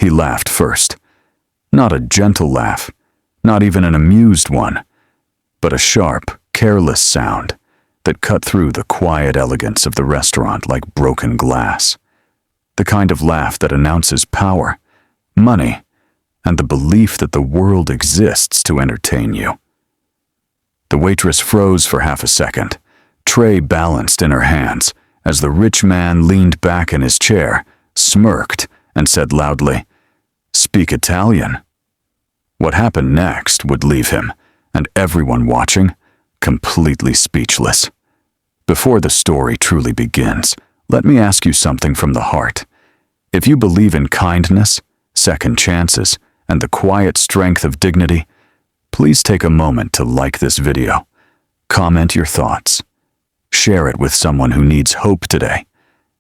He laughed first. Not a gentle laugh, not even an amused one, but a sharp, careless sound that cut through the quiet elegance of the restaurant like broken glass. The kind of laugh that announces power, money, and the belief that the world exists to entertain you. The waitress froze for half a second, tray balanced in her hands, as the rich man leaned back in his chair, smirked, and said loudly, "Speak Italian." What happened next would leave him, and everyone watching, completely speechless. Before the story truly begins, let me ask you something from the heart. If you believe in kindness, second chances, and the quiet strength of dignity, please take a moment to like this video, comment your thoughts, share it with someone who needs hope today,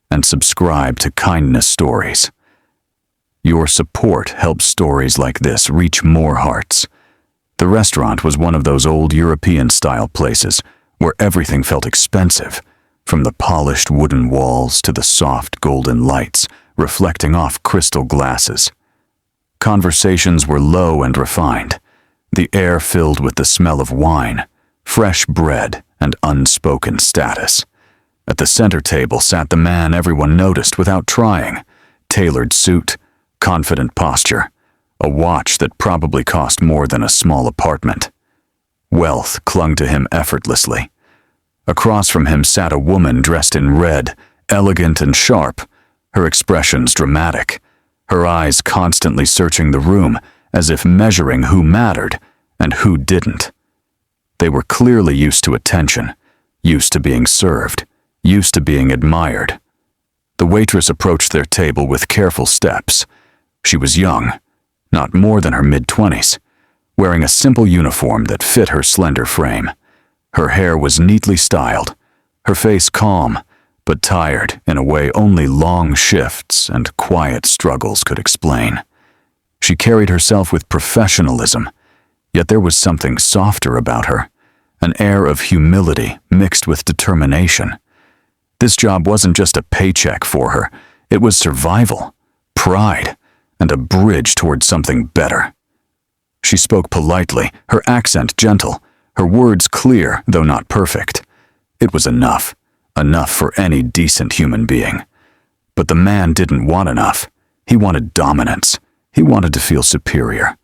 and subscribe to Kindness Stories. Your support helps stories like this reach more hearts. The restaurant was one of those old European-style places where everything felt expensive, from the polished wooden walls to the soft golden lights reflecting off crystal glasses. Conversations were low and refined, the air filled with the smell of wine, fresh bread, and unspoken status. At the center table sat the man everyone noticed without trying, tailored suit, confident posture, a watch that probably cost more than a small apartment. Wealth clung to him effortlessly. Across from him sat a woman dressed in red, elegant and sharp, her expressions dramatic, her eyes constantly searching the room as if measuring who mattered and who didn't. They were clearly used to attention, used to being served, used to being admired. The waitress approached their table with careful steps. She was young, not more than her mid-20s, wearing a simple uniform that fit her slender frame. Her hair was neatly styled, her face calm, but tired in a way only long shifts and quiet struggles could explain. She carried herself with professionalism, yet there was something softer about her, an air of humility mixed with determination. This job wasn't just a paycheck for her, it was survival, pride, and a bridge toward something better. She spoke politely, her accent gentle, her words clear, though not perfect. It was enough for any decent human being. But the man didn't want enough. He wanted dominance. He wanted to feel superior.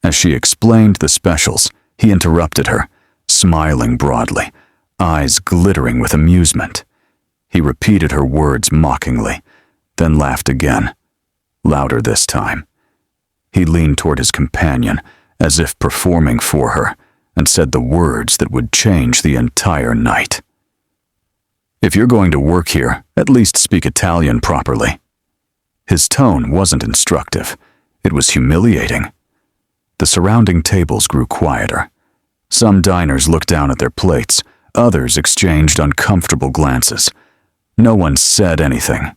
As she explained the specials, he interrupted her, smiling broadly, eyes glittering with amusement. He repeated her words mockingly, then laughed again, louder this time. He leaned toward his companion, as if performing for her, and said the words that would change the entire night. "If you're going to work here, at least speak Italian properly." His tone wasn't instructive. It was humiliating. The surrounding tables grew quieter. Some diners looked down at their plates. Others exchanged uncomfortable glances. No one said anything.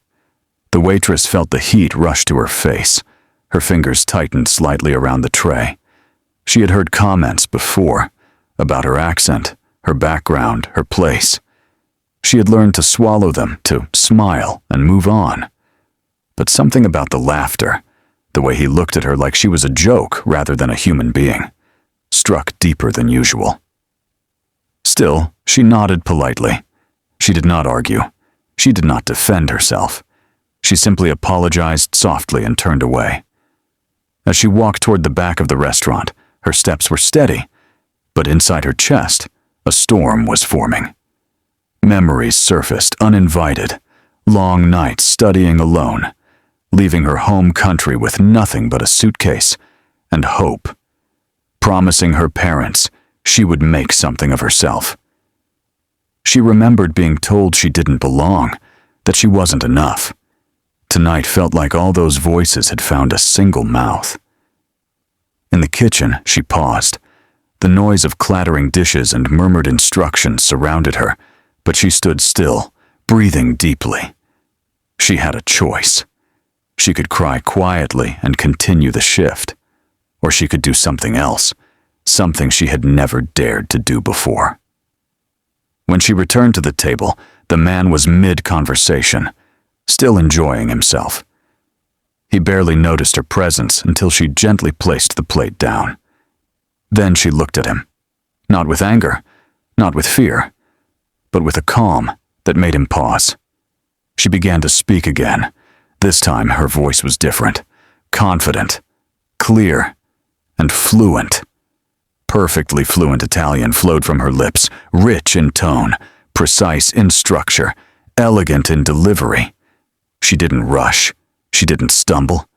The waitress felt the heat rush to her face. Her fingers tightened slightly around the tray. She had heard comments before about her accent, her background, her place. She had learned to swallow them, to smile and move on. But something about the laughter, the way he looked at her like she was a joke rather than a human being, struck deeper than usual. Still, she nodded politely. She did not argue. She did not defend herself. She simply apologized softly and turned away. As she walked toward the back of the restaurant, her steps were steady, but inside her chest, a storm was forming. Memories surfaced uninvited, long nights studying alone, leaving her home country with nothing but a suitcase and hope, promising her parents she would make something of herself. She remembered being told she didn't belong, that she wasn't enough. Tonight felt like all those voices had found a single mouth. In the kitchen, she paused. The noise of clattering dishes and murmured instructions surrounded her, but she stood still, breathing deeply. She had a choice. She could cry quietly and continue the shift, or she could do something else, something she had never dared to do before. When she returned to the table, the man was mid-conversation, still enjoying himself. He barely noticed her presence until she gently placed the plate down. Then she looked at him, not with anger, not with fear, but with a calm that made him pause. She began to speak again. This time her voice was different, confident, clear, and fluent. Perfectly fluent Italian flowed from her lips, rich in tone, precise in structure, elegant in delivery. She didn't rush. She didn't stumble.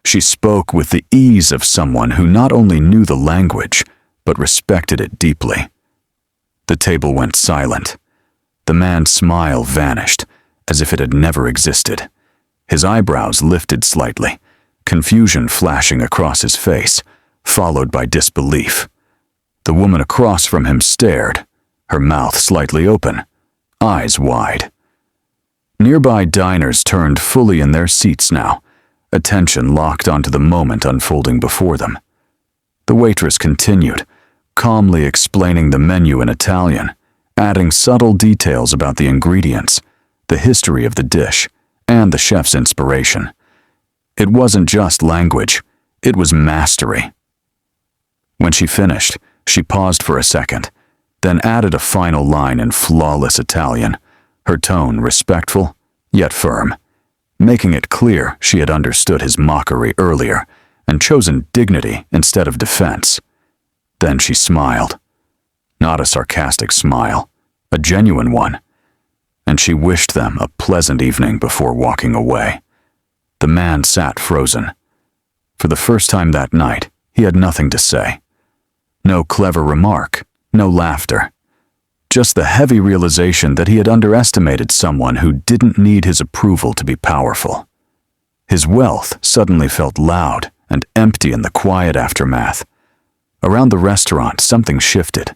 She spoke with the ease of someone who not only knew the language, but respected it deeply. The table went silent. The man's smile vanished, as if it had never existed. His eyebrows lifted slightly, confusion flashing across his face, followed by disbelief. The woman across from him stared, her mouth slightly open, eyes wide. Nearby diners turned fully in their seats now, attention locked onto the moment unfolding before them. The waitress continued, calmly explaining the menu in Italian, adding subtle details about the ingredients, the history of the dish, and the chef's inspiration. It wasn't just language, it was mastery. When she finished, she paused for a second, then added a final line in flawless Italian, her tone respectful, yet firm, making it clear she had understood his mockery earlier and chosen dignity instead of defense. Then she smiled. Not a sarcastic smile, a genuine one. And she wished them a pleasant evening before walking away. The man sat frozen. For the first time that night, he had nothing to say. No clever remark, no laughter. Just the heavy realization that he had underestimated someone who didn't need his approval to be powerful. His wealth suddenly felt loud and empty in the quiet aftermath. Around the restaurant, something shifted.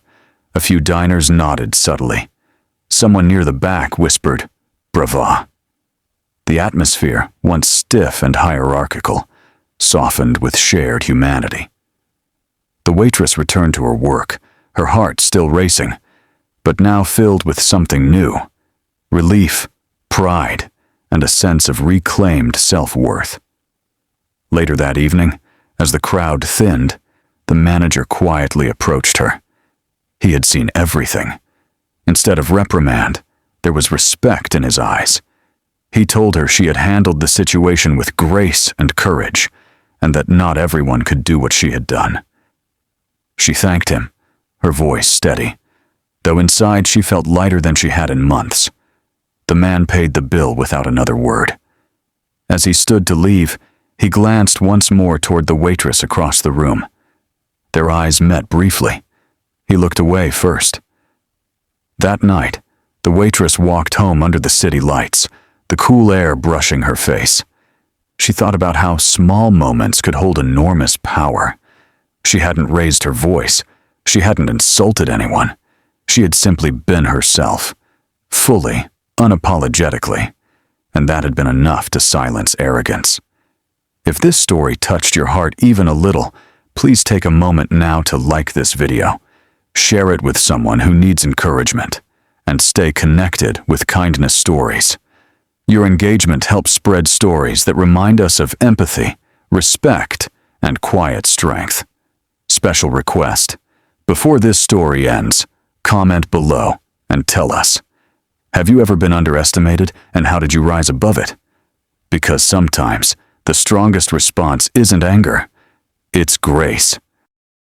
A few diners nodded subtly. Someone near the back whispered, "Brava." The atmosphere, once stiff and hierarchical, softened with shared humanity. The waitress returned to her work, her heart still racing, but now filled with something new: relief, pride, and a sense of reclaimed self-worth. Later that evening, as the crowd thinned, the manager quietly approached her. He had seen everything. Instead of reprimand, there was respect in his eyes. He told her she had handled the situation with grace and courage, and that not everyone could do what she had done. She thanked him, her voice steady, though inside she felt lighter than she had in months. The man paid the bill without another word. As he stood to leave, he glanced once more toward the waitress across the room. Their eyes met briefly. He looked away first. That night, the waitress walked home under the city lights, the cool air brushing her face. She thought about how small moments could hold enormous power. She hadn't raised her voice. She hadn't insulted anyone. She had simply been herself, fully, unapologetically, and that had been enough to silence arrogance. If this story touched your heart even a little, please take a moment now to like this video, share it with someone who needs encouragement, and stay connected with Kindness Stories. Your engagement helps spread stories that remind us of empathy, respect, and quiet strength. Special request: before this story ends, comment below and tell us, have you ever been underestimated, and how did you rise above it? Because sometimes the strongest response isn't anger, it's grace.